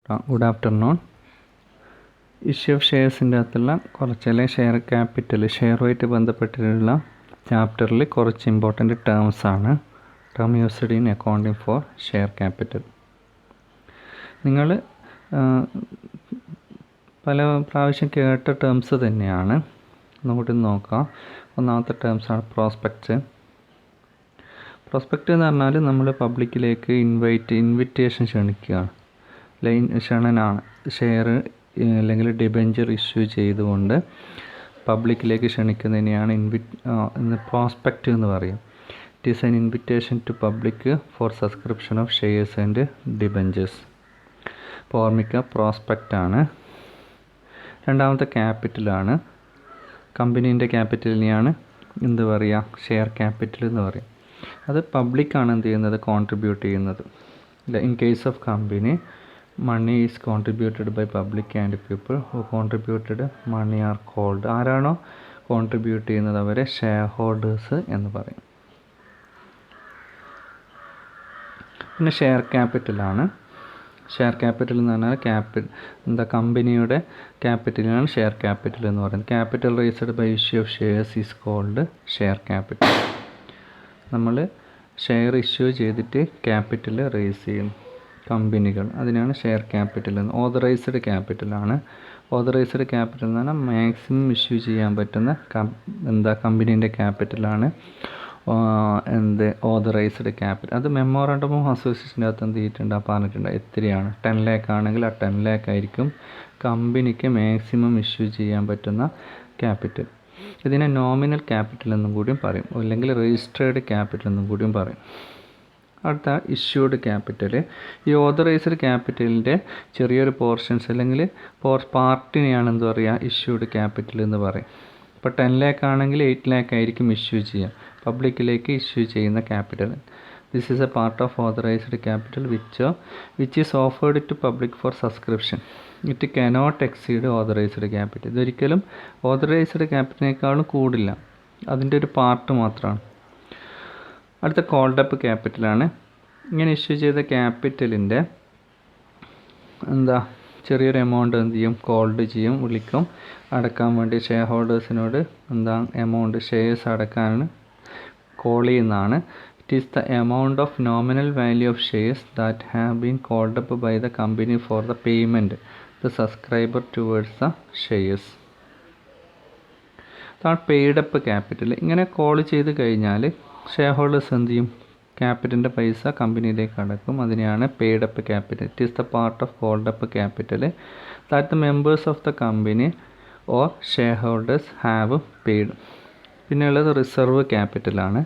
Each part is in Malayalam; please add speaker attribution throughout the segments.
Speaker 1: Good afternoon. ഇഷ്യൂ ഓഫ് ഷെയർസിൻ്റെ അകത്തുള്ള കുറച്ചല്ലേ ഷെയർ ക്യാപിറ്റൽ ഷെയറുമായിട്ട് ബന്ധപ്പെട്ടിട്ടുള്ള ചാപ്റ്ററിൽ കുറച്ച് ഇമ്പോർട്ടൻ്റ് ടേംസാണ് term used in accounting for share capital. നിങ്ങൾ പല പ്രാവശ്യം കേട്ട ടേംസ് തന്നെയാണ്. ഒന്നുകൂടി നോക്കാം. ഒന്നാമത്തെ ടേംസാണ് പ്രോസ്പെക്റ്റ്. പ്രോസ്പെക്റ്റ് എന്ന് പറഞ്ഞാൽ നമ്മൾ പബ്ലിക്കിലേക്ക് ഇൻവിറ്റേഷൻ ക്ഷണിക്കുകയാണ്. ക്ഷണനാണ്. ഷെയർ അല്ലെങ്കിൽ ഡിബെഞ്ചർ ഇഷ്യൂ ചെയ്തുകൊണ്ട് പബ്ലിക്കിലേക്ക് ക്ഷണിക്കുന്നതിനെയാണ് പ്രോസ്പെക്റ്റ് എന്ന് പറയും. It is an invitation to public for subscription of shares and debentures. അപ്പോൾ ഓർമ്മിക്കുക, പ്രോസ്പെക്റ്റാണ്. രണ്ടാമത്തെ ക്യാപിറ്റലാണ്. കമ്പനീൻ്റെ ക്യാപിറ്റലിനെയാണ് എന്ത് പറയുക, ഷെയർ ക്യാപിറ്റൽ എന്ന് പറയും. അത് പബ്ലിക്കാണ് എന്ത് ചെയ്യുന്നത്, കോൺട്രിബ്യൂട്ട് ചെയ്യുന്നത്. In case of company, money is contributed by public and people who contributed money are called. ആരാണോ കോൺട്രിബ്യൂട്ട് ചെയ്യുന്നത് അവരെ ഷെയർ ഹോൾഡേഴ്സ് എന്ന് പറയും. പിന്നെ ഷെയർ ക്യാപിറ്റലാണ്. ഷെയർ ക്യാപിറ്റൽ എന്ന് പറഞ്ഞാൽ കമ്പനിയുടെ ക്യാപിറ്റലിനാണ് ഷെയർ ക്യാപിറ്റൽ എന്ന് പറയുന്നത്. Capital raised by issue of shares is called share capital. നമ്മൾ ഷെയർ ഇഷ്യൂ ചെയ്തിട്ട് ക്യാപിറ്റൽ റേസ് ചെയ്യും കമ്പനികൾ, അതിനാണ് ഷെയർ ക്യാപിറ്റൽ എന്ന്. ഓതറൈസ്ഡ് ക്യാപിറ്റലാണ്. ഓതറൈസ്ഡ് ക്യാപിറ്റൽ എന്ന് പറഞ്ഞാൽ മാക്സിമം ഇഷ്യൂ ചെയ്യാൻ പറ്റുന്ന കമ്പനീൻ്റെ ക്യാപിറ്റലാണ് ഓതറൈസ്ഡ് ക്യാപിറ്റൽ. അത് മെമ്മോറാണ്ടം ഓഫ് അസോസിയേഷൻ്റെ അകത്ത് എന്ത് ചെയ്തിട്ടുണ്ട്, പറഞ്ഞിട്ടുണ്ട് എത്രയാണ്. 10 lakh ആണെങ്കിൽ ആ 10 lakh ആയിരിക്കും കമ്പനിക്ക് മാക്സിമം ഇഷ്യൂ ചെയ്യാൻ പറ്റുന്ന ക്യാപിറ്റൽ. ഇതിനെ നോമിനൽ ക്യാപിറ്റൽ എന്നും കൂടിയും പറയും, അല്ലെങ്കിൽ രജിസ്റ്റേർഡ് ക്യാപിറ്റൽ എന്നും കൂടിയും പറയും. അടുത്ത ഇഷ്യൂഡ് ക്യാപിറ്റൽ. ഈ ഓതറൈസ്ഡ് ക്യാപിറ്റലിൻ്റെ ചെറിയൊരു പോർഷൻസ് അല്ലെങ്കിൽ പാർട്ടിനെയാണ് എന്ത് പറയുക, ഇഷ്യൂഡ് ക്യാപിറ്റൽ എന്ന് പറയും. ഇപ്പോൾ 10 lakh ആണെങ്കിൽ 8 lakh ആയിരിക്കും ഇഷ്യൂ ചെയ്യുക, പബ്ലിക്കിലേക്ക് ഇഷ്യൂ ചെയ്യുന്ന capital. This is a part of authorised capital which is offered to public for subscription. It cannot exceed authorised capital. ഇതൊരിക്കലും ഓതറൈസ്ഡ് ക്യാപിറ്റലിനേക്കാളും കൂടില്ല, അതിൻ്റെ ഒരു പാർട്ട് മാത്രമാണ്. അടുത്ത കോൾഡ് അപ്പ് ക്യാപിറ്റലാണ്. ഇങ്ങനെ ഇഷ്യൂ ചെയ്ത ക്യാപിറ്റലിൻ്റെ ചെറിയൊരു എമൗണ്ട് എന്ത് ചെയ്യും, കോൾഡ് ചെയ്യും, വിളിക്കും. അടക്കാൻ വേണ്ടി ഷെയർ ഹോൾഡേഴ്സിനോട് എമൗണ്ട് ഷെയർസ് അടക്കാൻ കോൾ ചെയ്യുന്നതാണ്. It is the amount of nominal value of shares that have been called up by the company for the payment the subscriber towards the shares. അതാണ് പെയ്ഡ് അപ്പ് ക്യാപിറ്റൽ. ഇങ്ങനെ കോൾ ചെയ്ത് കഴിഞ്ഞാൽ ഷെയർ ഹോൾഡേഴ്സ് എന്ത് ചെയ്യും, ക്യാപിറ്റലിൻ്റെ പൈസ കമ്പനിയിലേക്ക് അടക്കും. അതിനെയാണ് paid up capital. It is the part of called up capital that the members of the company or share holders have paid. പിന്നെയുള്ളത് റിസർവ് ക്യാപിറ്റലാണ്.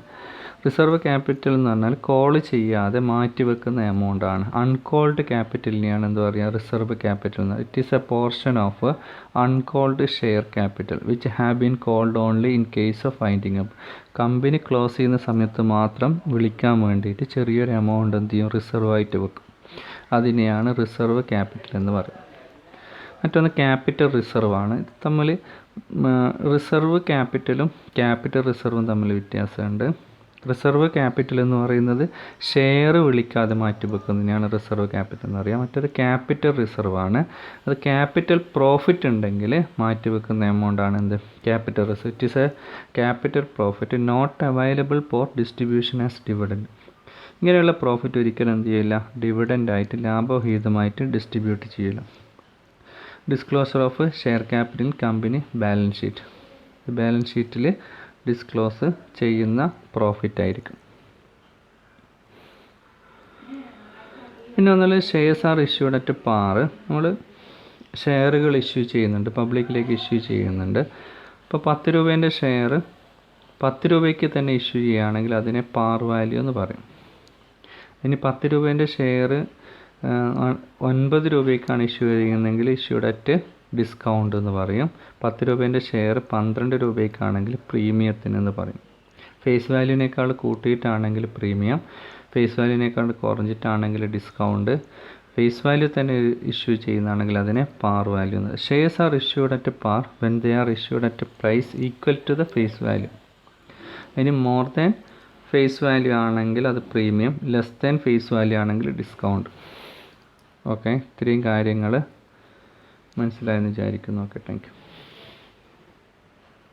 Speaker 1: റിസർവ് ക്യാപിറ്റൽ എന്ന് പറഞ്ഞാൽ കോൾ ചെയ്യാതെ മാറ്റി വെക്കുന്ന എമൗണ്ടാണ്. അൺകോൾഡ് ക്യാപിറ്റലിനെയാണ് എന്ത് പറയുക, റിസർവ് ക്യാപിറ്റൽ എന്ന്. It is a portion of uncalled share capital which have been called only in case of winding up. Company close ചെയ്യുന്ന സമയത്ത് മാത്രം വിളിക്കാൻ വേണ്ടിയിട്ട് ചെറിയൊരു എമൗണ്ട് എന്ത് ചെയ്യും, റിസർവ് ആയിട്ട് വെക്കും. അതിനെയാണ് റിസർവ് ക്യാപിറ്റൽ എന്ന് പറയുന്നത്. മറ്റൊന്ന് ക്യാപിറ്റൽ റിസർവ് ആണ്. ഇത് തമ്മിൽ റിസർവ് ക്യാപിറ്റലും ക്യാപിറ്റൽ റിസർവും തമ്മിൽ വ്യത്യാസമുണ്ട്. റിസർവ് ക്യാപിറ്റൽ എന്ന് പറയുന്നത് ഷെയർ വിളിക്കാതെ മാറ്റി വെക്കുന്നതിനാണ് റിസർവ് ക്യാപിറ്റൽ എന്ന് പറയുക. മറ്റൊരു ക്യാപിറ്റൽ റിസർവ് ആണ്. അത് ക്യാപിറ്റൽ പ്രോഫിറ്റ് ഉണ്ടെങ്കിൽ മാറ്റി വെക്കുന്ന എമൗണ്ടാണ് എന്ത്, capital reserve. It is a capital profit not available for distribution as dividend. ഇങ്ങനെയുള്ള പ്രോഫിറ്റ് ഒരിക്കലും എന്ത് ചെയ്യില്ല, ഡിവിഡൻ്റായിട്ട് ലാഭവിഹിതമായിട്ട് ഡിസ്ട്രിബ്യൂട്ട് ചെയ്യില്ല. Disclosure of share capital company balance sheet. Balance ഷീറ്റിൽ ഡിസ്ക്ലോസ് ചെയ്യുന്ന പ്രോഫിറ്റ് ആയിരിക്കും. പിന്നെ ഒന്നുമില്ല, shares are issued at par. നമ്മൾ ഷെയറുകൾ ഇഷ്യൂ ചെയ്യുന്നുണ്ട്, പബ്ലിക്കിലേക്ക് ഇഷ്യൂ ചെയ്യുന്നുണ്ട്. ഇപ്പോൾ 10 രൂപേൻ്റെ ഷെയർ 10 രൂപയ്ക്ക് തന്നെ ഇഷ്യൂ ചെയ്യുകയാണെങ്കിൽ അതിനെ പാർ വാല്യൂ എന്ന് പറയും. ഇനി 10 രൂപേൻ്റെ ഷെയർ 9 രൂപയ്ക്കാണ് ഇഷ്യൂ ചെയ്യുന്നതെങ്കിൽ ഇഷ്യൂഡ് അറ്റ് ഡിസ്കൗണ്ട് എന്ന് പറയും. 10 രൂപേൻ്റെ ഷെയർ 12 രൂപയ്ക്കാണെങ്കിൽ പ്രീമിയത്തിന് പറയും. ഫേസ് വാല്യൂവിനേക്കാൾ കൂട്ടിയിട്ടാണെങ്കിൽ പ്രീമിയം, ഫേസ് വാല്യൂവിനേക്കാൾ കുറഞ്ഞിട്ടാണെങ്കിൽ ഡിസ്കൗണ്ട്, ഫേസ് വാല്യൂ തന്നെ ഇഷ്യൂ ചെയ്യുന്നതാണെങ്കിൽ അതിനെ പാർ വാല്യൂ എന്ന്. Shares are issued at par when they are issued at price equal to the face value. ഇനി മോർ ദാൻ ഫേസ് വാല്യൂ ആണെങ്കിൽ അത് premium, less than face value ആണെങ്കിൽ ഡിസ്കൗണ്ട്. ഓക്കെ, ഇത്രയും കാര്യങ്ങൾ മനസ്സിലായെന്ന് വിചാരിക്കുന്നു. Okay, thank U.